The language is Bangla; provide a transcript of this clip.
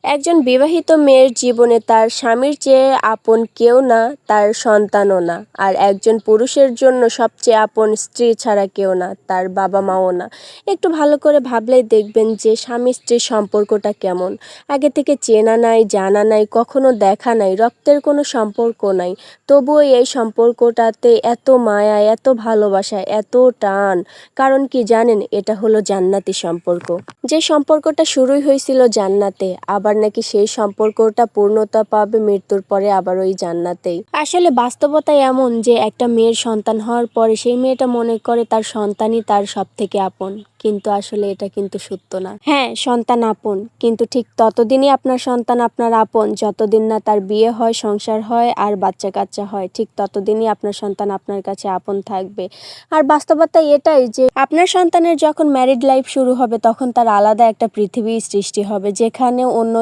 একজন বিবাহিত মেয়ের জীবনে তার স্বামীর চেয়ে আপন কেউ না, তার সন্তানও না। আর একজন পুরুষের জন্য সবচেয়ে আপন স্ত্রী ছাড়া কেউ না, তার বাবা মাও না। একটু ভালো করে ভাবলেই দেখবেন যে স্বামী স্ত্রীর সম্পর্কটা কেমন। আগে থেকে চেনা নাই, জানা নাই, কখনো দেখা নাই, রক্তের কোনো সম্পর্ক নাই। তবুও এই সম্পর্কটাতে এত মায়া, এত ভালোবাসা, এত টান। কারণ কি জানেন? এটা হলো জান্নাতি সম্পর্ক। যে সম্পর্কটা শুরুই হয়েছিল জান্নাতে, আবার নাকি সেই সম্পর্কটা পূর্ণতা পাবে মৃত্যুর পরে আবার ওই জান্নাতেই। আসলে বাস্তবতা এমন যে একটা মেয়ের সন্তান হওয়ার পরে সেই মেয়েটা মনে করে তার সন্তানই তার সব থেকে আপন, কিন্তু আসলে এটা কিন্তু সত্য না। হ্যাঁ, সন্তান আপন, কিন্তু ঠিক ততদিনই আপনার সন্তান আপনার আপন যতদিন না তার বিয়ে হয়, সংসার হয় আর বাচ্চা কাচ্চা হয়। ঠিক ততদিনই আপনার সন্তান আপনার কাছে আপন থাকবে। আর বাস্তবতা এটাই যে আপনার সন্তানের যখন ম্যারিড লাইফ শুরু হবে তখন তার আলাদা একটা পৃথিবী সৃষ্টি হবে, যেখানে অন্য